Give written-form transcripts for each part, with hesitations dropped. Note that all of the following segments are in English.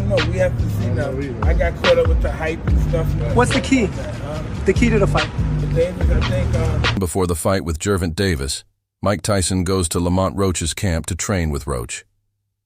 don't know. We have to see now. I got caught up with the hype and stuff. What's the key? The key to the fight? Davis, I think. Before the fight with Gervonta Davis, Mike Tyson goes to Lamont Roach's camp to train with Roach.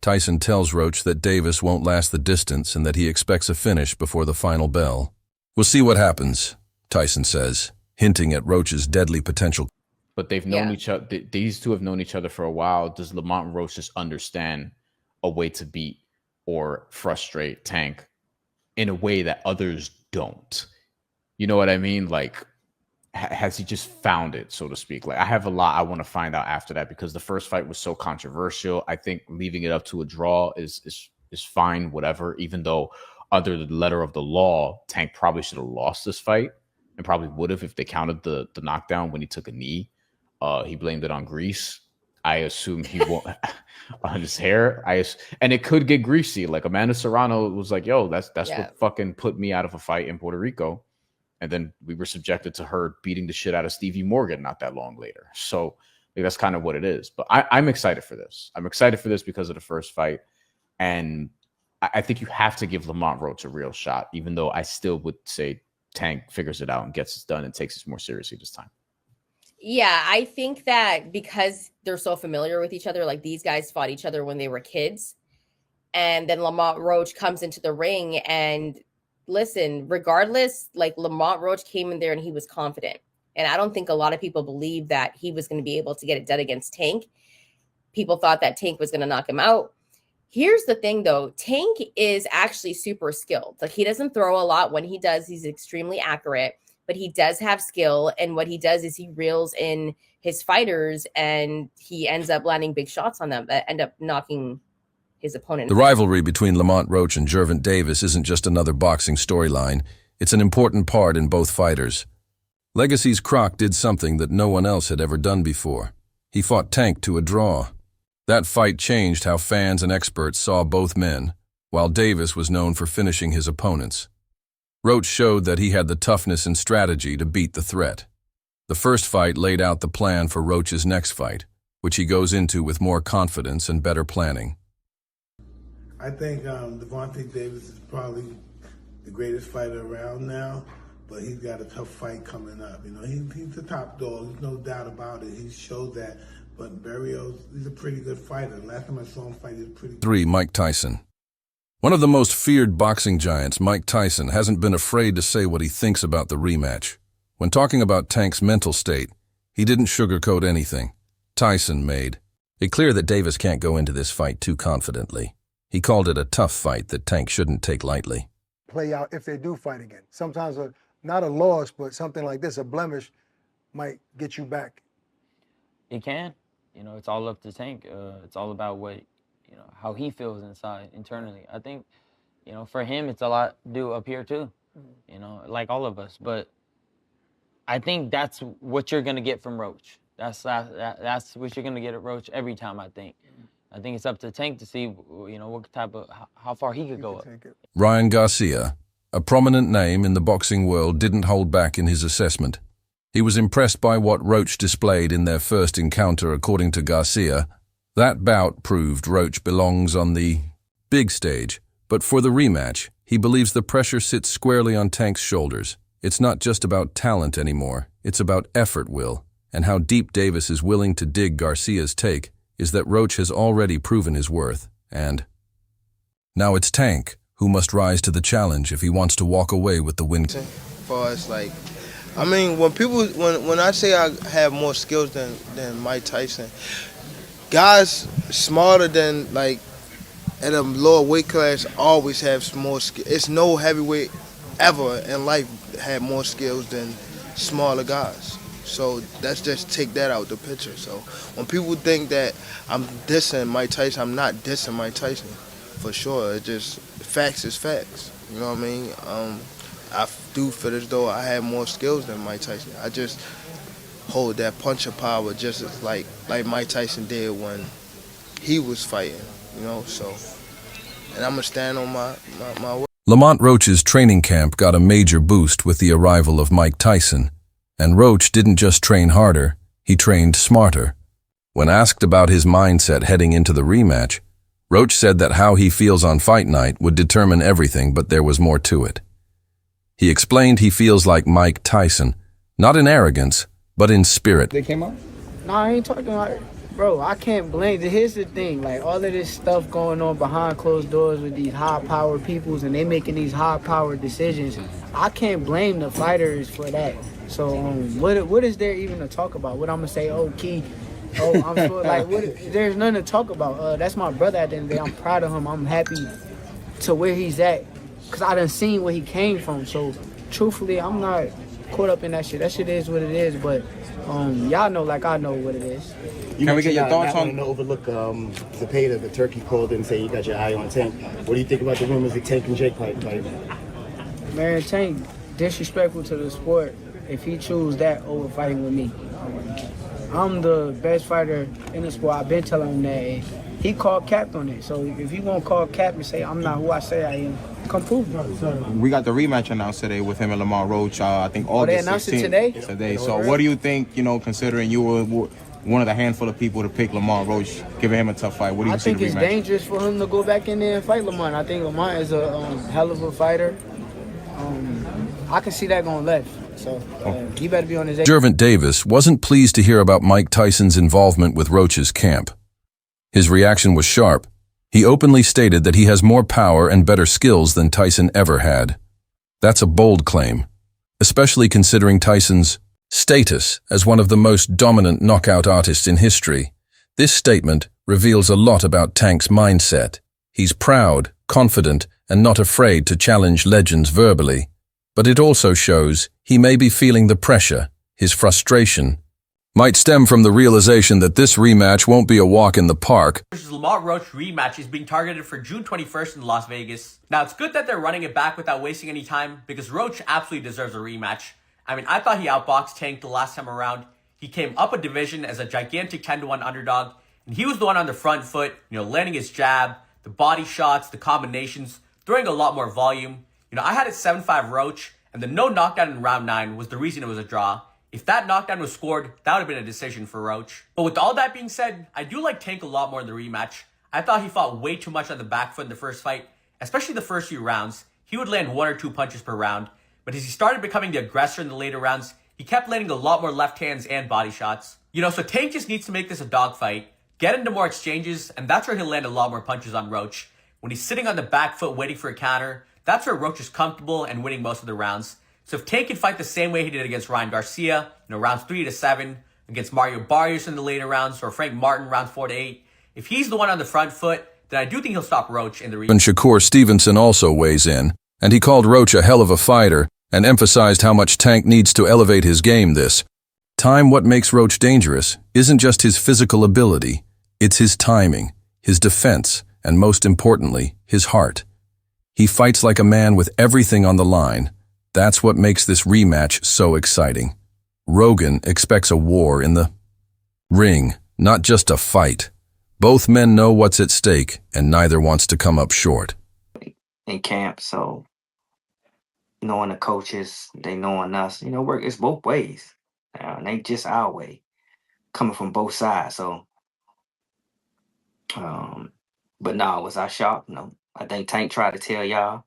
Tyson tells Roach that Davis won't last the distance and that he expects a finish before the final bell. "We'll see what happens," Tyson says, hinting at Roach's deadly potential. But they've known each other. These two have known each other for a while. Does Lamont Roach just understand a way to beat or frustrate Tank in a way that others don't? You know what I mean? Like, has he just found it, so to speak? Like, I have a lot I want to find out after that, because the first fight was so controversial. I think leaving it up to a draw is fine, whatever, even though under the letter of the law, Tank probably should have lost this fight, and probably would have if they counted the knockdown when he took a knee. He blamed it on grease. I assume he won't on his hair. And it could get greasy. Like, Amanda Serrano was like, "Yo, that's what fucking put me out of a fight in Puerto Rico." And then we were subjected to her beating the shit out of Stevie Morgan not that long later. So like, that's kind of what it is. But I'm excited for this. I'm excited for this because of the first fight. And I think you have to give Lamont Roach a real shot, even though I still would say Tank figures it out and gets it done and takes it more seriously this time. Yeah, I think that because they're so familiar with each other, like these guys fought each other when they were kids. And then Lamont Roach comes into the ring and listen, regardless, like Lamont Roach came in there and he was confident. And I don't think a lot of people believe that he was going to be able to get it done against Tank. People thought that Tank was going to knock him out. Here's the thing, though. Tank is actually super skilled. Like, he doesn't throw a lot. When he does, he's extremely accurate, but he does have skill. And what he does is he reels in his fighters and he ends up landing big shots on them that end up knocking his opponent. The rivalry between Lamont Roach and Gervonta Davis isn't just another boxing storyline. It's an important part in both fighters. Legacy's Croc did something that no one else had ever done before. He fought Tank to a draw. That fight changed how fans and experts saw both men, while Davis was known for finishing his opponents. Roach showed that he had the toughness and strategy to beat the threat. The first fight laid out the plan for Roach's next fight, which he goes into with more confidence and better planning. I think Gervonta Davis is probably the greatest fighter around now, but he's got a tough fight coming up. You know, he's the top dog. There's no doubt about it. He showed that. But Barrios, he's a pretty good fighter. Last time I saw him fight, he was pretty good. 3. Mike Tyson. One of the most feared boxing giants, Mike Tyson, hasn't been afraid to say what he thinks about the rematch. When talking about Tank's mental state, he didn't sugarcoat anything. Tyson made it clear that Davis can't go into this fight too confidently. He called it a tough fight that Tank shouldn't take lightly. Play out if they do fight again. Sometimes not a loss, but something like this, a blemish, might get you back. It can. You know, it's all up to Tank. It's all about how he feels internally. I think, for him, it's a lot due up here too, like all of us. But I think that's what you're going to get from Roach. That's what you're going to get at Roach every time, I think. I think it's up to Tank to see, what type of, how far he could go up. Ryan Garcia, a prominent name in the boxing world, didn't hold back in his assessment. He was impressed by what Roach displayed in their first encounter. According to Garcia, that bout proved Roach belongs on the big stage. But for the rematch, he believes the pressure sits squarely on Tank's shoulders. It's not just about talent anymore. It's about effort, Will. And how deep Davis is willing to dig. Garcia's take is that Roach has already proven his worth, and now it's Tank who must rise to the challenge if he wants to walk away with the win. As far as when I say I have more skills than Mike Tyson, guys smarter than at a lower weight class always have more skills. It's no heavyweight ever in life had more skills than smaller guys. So let's just take that out the picture. So when people think that I'm dissing Mike Tyson, I'm not dissing Mike Tyson, for sure. It's just facts is facts. You know what I mean? I do feel as though I have more skills than Mike Tyson. I just hold that puncher power just as like Mike Tyson did when he was fighting. So and I'm gonna stand on my word. Lamont Roach's training camp got a major boost with the arrival of Mike Tyson. And Roach didn't just train harder, he trained smarter. When asked about his mindset heading into the rematch, Roach said that how he feels on fight night would determine everything, but there was more to it. He explained he feels like Mike Tyson, not in arrogance, but in spirit. They came out? No, I ain't talking like, bro, I can't blame. Here's the thing, like all of this stuff going on behind closed doors with these high-powered peoples and they making these high-powered decisions. I can't blame the fighters for that. So what is there even to talk about? What I'm gonna say, oh, Key, oh, I'm sure, like, there's nothing to talk about. That's my brother at the end of the day. I'm proud of him. I'm happy to where he's at because I done seen where he came from. So truthfully, I'm not caught up in that shit. That shit is what it is, but y'all know like I know what it is. Can we get your thoughts on? Not overlook Zepeda, the turkey called and say you got your eye on Tank. What do you think about the rumors of Tank and Jake fight? Man, Tank disrespectful to the sport if he choose that over fighting with me. I'm the best fighter in the sport. I've been telling him that. And he called cap on it. So if you gonna call cap and say I'm not who I say I am, come prove it. We got the rematch announced today with him and Lamont Roach. I think August they announced 16th. it today? Today. So what do you think? You know, considering you were one of the handful of people to pick Lamont Roach, giving him a tough fight. What do you see? I think it's dangerous for him to go back in there and fight Lamont. I think Lamont is a hell of a fighter. I can see that going left. So he better be on his. Gervonta Davis wasn't pleased to hear about Mike Tyson's involvement with Roach's camp. His reaction was sharp. He openly stated that he has more power and better skills than Tyson ever had. That's a bold claim, especially considering Tyson's status as one of the most dominant knockout artists in history. This statement reveals a lot about Tank's mindset. He's proud, confident, and not afraid to challenge legends verbally. But it also shows he may be feeling the pressure, his frustration, might stem from the realization that this rematch won't be a walk in the park. Versus Lamont Roach rematch is being targeted for June 21st in Las Vegas. Now, it's good that they're running it back without wasting any time because Roach absolutely deserves a rematch. I mean, I thought he outboxed Tank the last time around. He came up a division as a gigantic 10-1 underdog, and he was the one on the front foot, landing his jab, the body shots, the combinations, throwing a lot more volume. I had it 7-5 Roach, and the no knockdown in round 9 was the reason it was a draw. If that knockdown was scored, that would have been a decision for Roach. But with all that being said, I do like Tank a lot more in the rematch. I thought he fought way too much on the back foot in the first fight, especially the first few rounds. He would land 1 or 2 punches per round. But as he started becoming the aggressor in the later rounds, he kept landing a lot more left hands and body shots. So Tank just needs to make this a dogfight, get into more exchanges, and that's where he'll land a lot more punches on Roach. When he's sitting on the back foot waiting for a counter, that's where Roach is comfortable and winning most of the rounds. So if Tank can fight the same way he did against Ryan Garcia, rounds 3 to 7, against Mario Barrios in the later rounds, or Frank Martin rounds 4 to 8, if he's the one on the front foot, then I do think he'll stop Roach in the rematch. And Shakur Stevenson also weighs in, and he called Roach a hell of a fighter and emphasized how much Tank needs to elevate his game this time. What makes Roach dangerous isn't just his physical ability, it's his timing, his defense, and most importantly, his heart. He fights like a man with everything on the line. That's what makes this rematch so exciting. Rogan expects a war in the ring, not just a fight. Both men know what's at stake, and neither wants to come up short. In camp, so knowing the coaches, they knowing us, work it's both ways. And they just our way, coming from both sides. So, but no, was I shocked? No. I think Tank tried to tell y'all.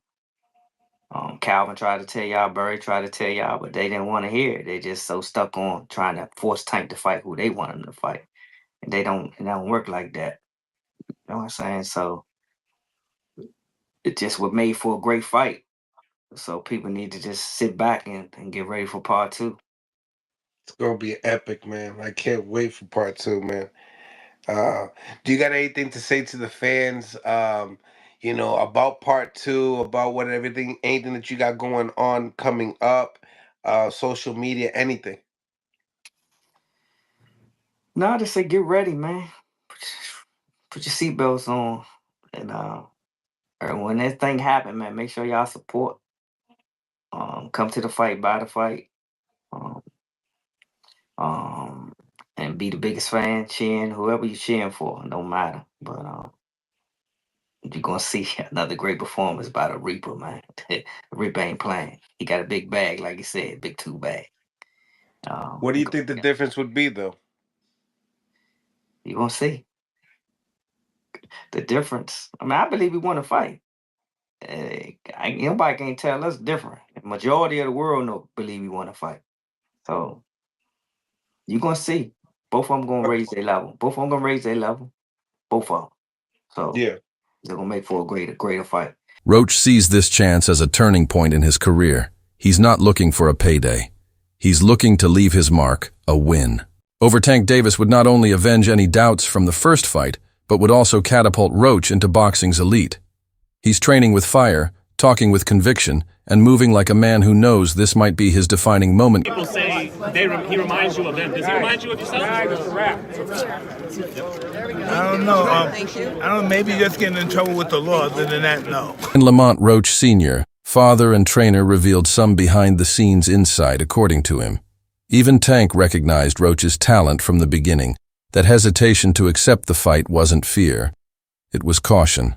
Calvin tried to tell y'all, Burry tried to tell y'all, but they didn't want to hear it. They just so stuck on trying to force Tank to fight who they want him to fight. And it don't work like that. You know what I'm saying? So it just was made for a great fight. So people need to just sit back and get ready for part 2. It's gonna be epic, man. I can't wait for part 2, man. Do you got anything to say to the fans? About part 2, about anything that you got going on coming up, social media, anything. No, I just say get ready, man. Put your seatbelts on, and when that thing happen, man, make sure y'all support. Come to the fight, buy the fight, and be the biggest fan, cheering whoever you're cheering for. Don't matter, but you're gonna see another great performance by the Reaper, man. The Reaper ain't playing. He got a big bag, like you said, big 2 bag. What do you think the difference would be, though? You're gonna see. The difference, I mean, I believe we want to fight. Nobody can't tell us different. The majority of the world believe we want to fight. So you're gonna see. Both of them gonna raise their level. Both of them gonna raise their level. Both of them. So Yeah. they're gonna make for a greater fight. Roach sees this chance as a turning point in his career. He's not looking for a payday. He's looking to leave his mark, a win. Over Tank Davis would not only avenge any doubts from the first fight, but would also catapult Roach into boxing's elite. He's training with fire, talking with conviction, and moving like a man who knows this might be his defining moment. People say he reminds you of them. Does he remind you of yourself? I don't know. I don't know. Maybe just getting in trouble with the law. Other than that, no. And Lamont Roach Sr., father and trainer, revealed some behind-the-scenes insight, according to him. Even Tank recognized Roach's talent from the beginning. That hesitation to accept the fight wasn't fear. It was caution.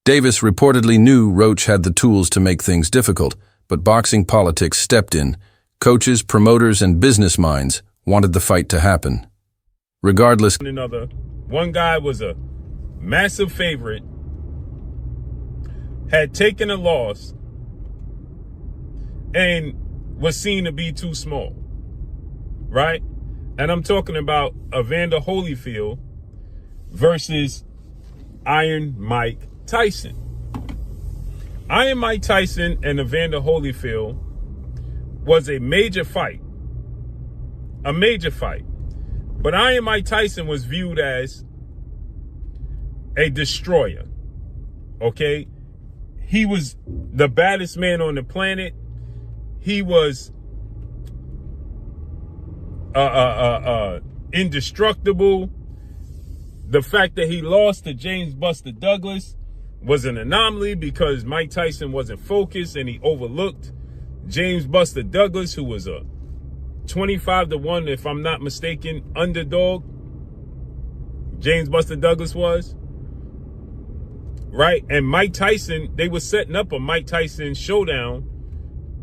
Davis reportedly knew Roach had the tools to make things difficult, but boxing politics stepped in. Coaches, promoters, and business minds wanted the fight to happen. Regardless, one guy was a massive favorite, had taken a loss, and was seen to be too small, right? And I'm talking about Evander Holyfield versus Iron Mike Tyson. Iron Mike Tyson and Evander Holyfield was a major fight. A major fight. But Iron Mike Tyson was viewed as a destroyer. Okay? He was the baddest man on the planet. He was indestructible. The fact that he lost to James Buster Douglas was an anomaly because Mike Tyson wasn't focused and he overlooked James Buster Douglas, who was a 25-1, if I'm not mistaken, underdog. James Buster Douglas was. Right? And Mike Tyson, they were setting up a Mike Tyson showdown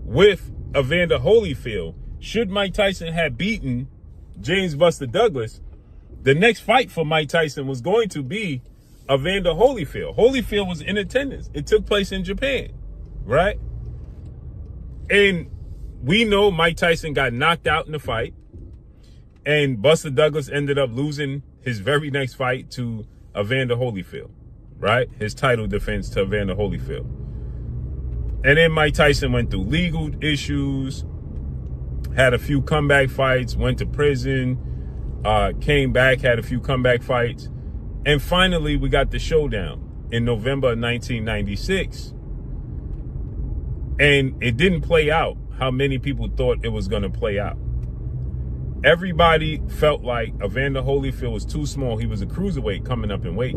with Evander Holyfield. Should Mike Tyson have beaten James Buster Douglas, the next fight for Mike Tyson was going to be Evander Holyfield. Holyfield was in attendance. It took place in Japan, right? And we know Mike Tyson got knocked out in the fight, and Buster Douglas ended up losing his very next fight to Evander Holyfield, right? His title defense to Evander Holyfield. And then Mike Tyson went through legal issues, had a few comeback fights, went to prison, came back, had a few comeback fights. And finally, we got the showdown in November of 1996. And it didn't play out how many people thought it was going to play out. Everybody felt like Evander Holyfield was too small. He was a cruiserweight coming up in weight.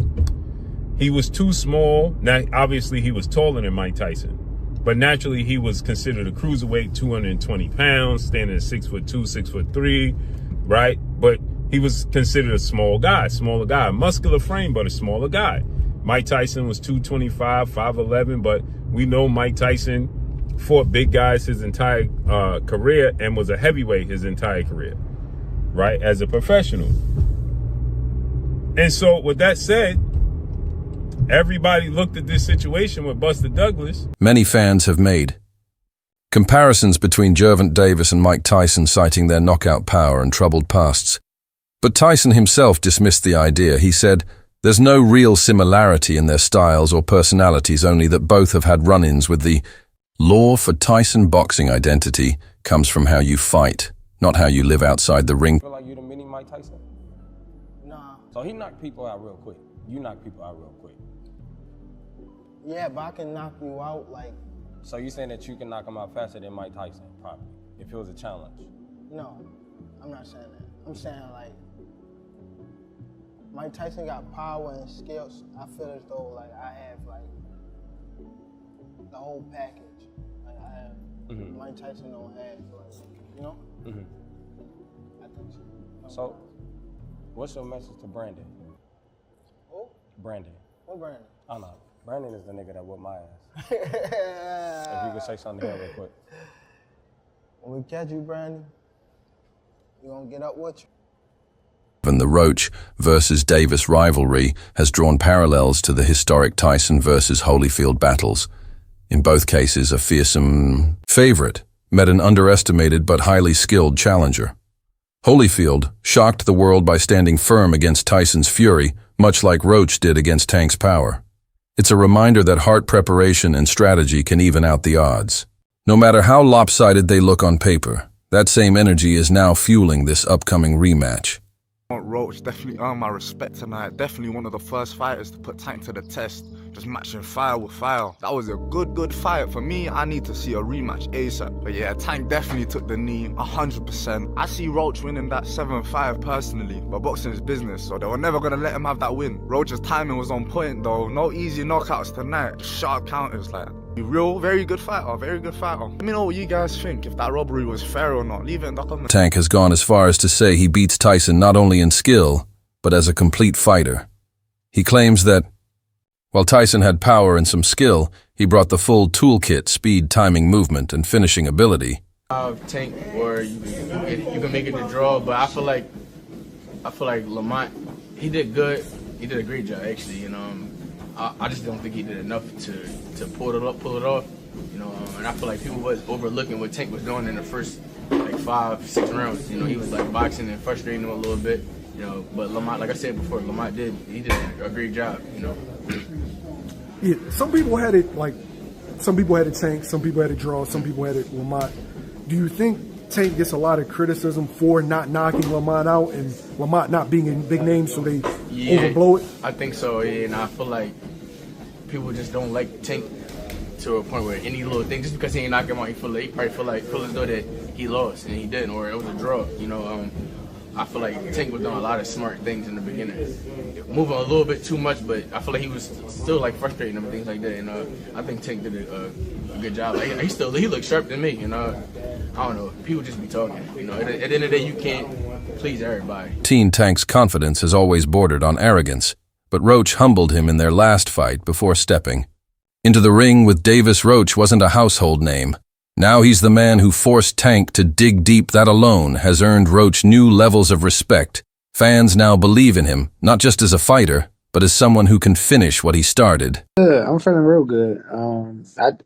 He was too small. Now, obviously, he was taller than Mike Tyson. But naturally, he was considered a cruiserweight, 220 pounds, standing at 6'2", 6'3", right? But he was considered a smaller guy, muscular frame, but a smaller guy. Mike Tyson was 225, 5'11", but we know Mike Tyson fought big guys his entire career and was a heavyweight his entire career, right, as a professional. And so with that said, everybody looked at this situation with Buster Douglas. Many fans have made comparisons between Gervonta Davis and Mike Tyson, citing their knockout power and troubled pasts. But Tyson himself dismissed the idea. He said, "There's no real similarity in their styles or personalities, only that both have had run-ins with the law." For Tyson, boxing identity comes from how you fight, not how you live outside the ring. Feel like you're the mini Mike Tyson? Nah. So he knocked people out real quick. You knock people out real quick. Yeah, but I can knock you out like. So you saying that you can knock him out faster than Mike Tyson, probably, if it was a challenge? No, I'm not saying that. I'm saying like Mike Tyson got power and skills. I feel as though like I have like the whole package. Like I have Mike Tyson don't have like, you know? I think so. So, what's your message to Brandon? Who? Brandon. What Brandon? I don't know. Brandon is the nigga that whooped my ass. If you could say something to him real quick. When we catch you, Brandon, we gonna get up with you. And the Roach versus Davis rivalry has drawn parallels to the historic Tyson versus Holyfield battles. In both cases, a fearsome favorite met an underestimated but highly skilled challenger. Holyfield shocked the world by standing firm against Tyson's fury, much like Roach did against Tank's power. It's a reminder that heart preparation and strategy can even out the odds. No matter how lopsided they look on paper, that same energy is now fueling this upcoming rematch. Roach definitely earned my respect tonight. Definitely one of the first fighters to put Tank to the test. Just matching fire with fire. That was a good fight. For me, I need to see a rematch ASAP. But yeah, Tank definitely took the knee, 100%. I see Roach winning that 7-5 personally, but boxing is business, so they were never gonna let him have that win. Roach's timing was on point though. No easy knockouts tonight. Just sharp counters like. Real, very good fighter, very good fighter. Let me know what you guys think, if that robbery was fair or not. Leave it in the comments. Tank has gone as far as to say he beats Tyson not only in skill, but as a complete fighter. He claims that, while Tyson had power and some skill, he brought the full toolkit, speed, timing, movement, and finishing ability. Tank, or you can make it a draw, but I feel like Lamont, he did good. He did a great job, actually. You know, I just don't think he did enough to pull it off. You know, and I feel like people was overlooking what Tank was doing in the first like 5-6 rounds. You know, he was like boxing and frustrating him a little bit. You know, but Lamont, like I said before, Lamont did a great job. You know. Yeah, some people had it Tank, some people had it draw, some people had it Lamont. Do you think Tank gets a lot of criticism for not knocking Lamont out and Lamont not being a big name, so they overblow it? I think so, yeah, and I feel like people just don't like Tank to a point where any little thing, just because he ain't knock him out, he probably feel as though that he lost, and he didn't, or it was a draw, you know. I feel like Tank was doing a lot of smart things in the beginning, moving a little bit too much, but I feel like he was still like frustrating him and things like that. And I think Tank did a good job. Like, he looked sharp to me. And I don't know, people just be talking. You know, at the end of the day, you can't please everybody. Tank's confidence has always bordered on arrogance, but Roach humbled him in their last fight before stepping into the ring with Davis. Roach wasn't a household name. Now he's the man who forced Tank to dig deep. That alone has earned Roach new levels of respect. Fans now believe in him, not just as a fighter, but as someone who can finish what he started. Good. I'm feeling real good.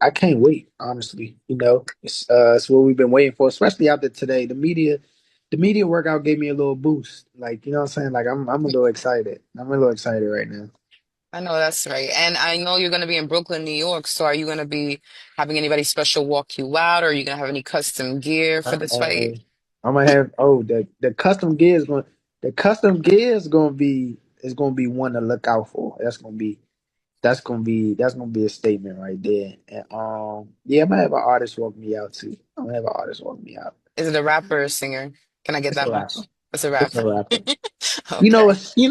I can't wait, honestly. You know, it's what we've been waiting for, especially after today. The media workout gave me a little boost. Like, you know what I'm saying? Like, I'm a little excited. I'm a little excited right now. I know that's right. And I know you're going to be in Brooklyn, New York. So are you going to be having anybody special walk you out, or are you going to have any custom gear for this fight? I'm gonna have the custom gear is gonna be one to look out for. That's gonna be a statement right there. And yeah, I'm gonna have an artist walk me out too. I'm gonna have an artist walk me out. Is it a rapper or a singer? Can I get It's a that rapper. much? It's a It's rapper. a rapper. Okay. You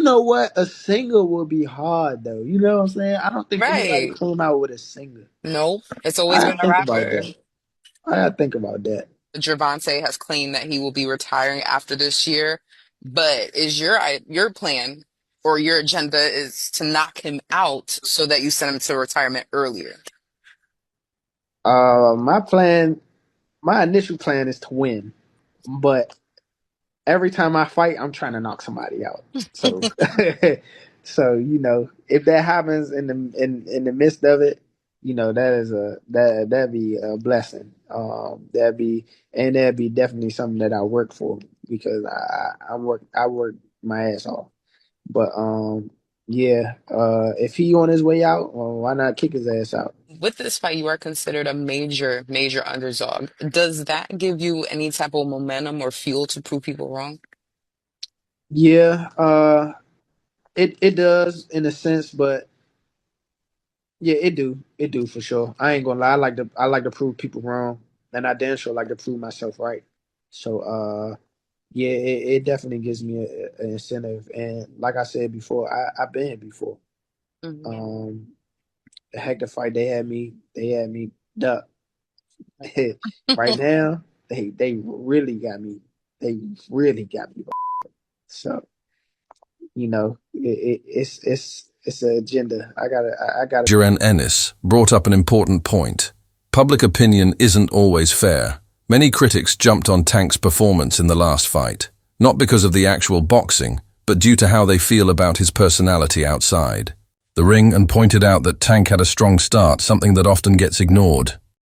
know what? A singer will be hard though. You know what I'm saying? I don't think anybody Right. came out with a singer. Nope. It's I always been gotta a think about rapper. that. I gotta think about that. Gervonta has claimed that he will be retiring after this year, but is your plan or your agenda is to knock him out so that you send him to retirement earlier? My initial plan is to win, but every time I fight, I'm trying to knock somebody out. So, so you know, if that happens in the midst of it, you know, that'd be a blessing. That'd be definitely something that I work for because I work my ass off. But yeah, if he on his way out, well, why not kick his ass out? With this fight, you are considered a major underdog. Does that give you any type of momentum or fuel to prove people wrong? Yeah, it does in a sense, but yeah, it do for sure. I ain't gonna lie, I like to prove people wrong, and I damn sure like to prove myself right. So yeah, it definitely gives me an incentive, and like I said before, I've been here before. Mhm. The heck the fight they had me duck. Right now, they really got me. They really got me. So you know, it's an agenda. I gotta. Jiren Ennis brought up an important point. Public opinion isn't always fair. Many critics jumped on Tank's performance in the last fight, not because of the actual boxing, but due to how they feel about his personality outside the ring, and pointed out that Tank had a strong start, something that often gets ignored.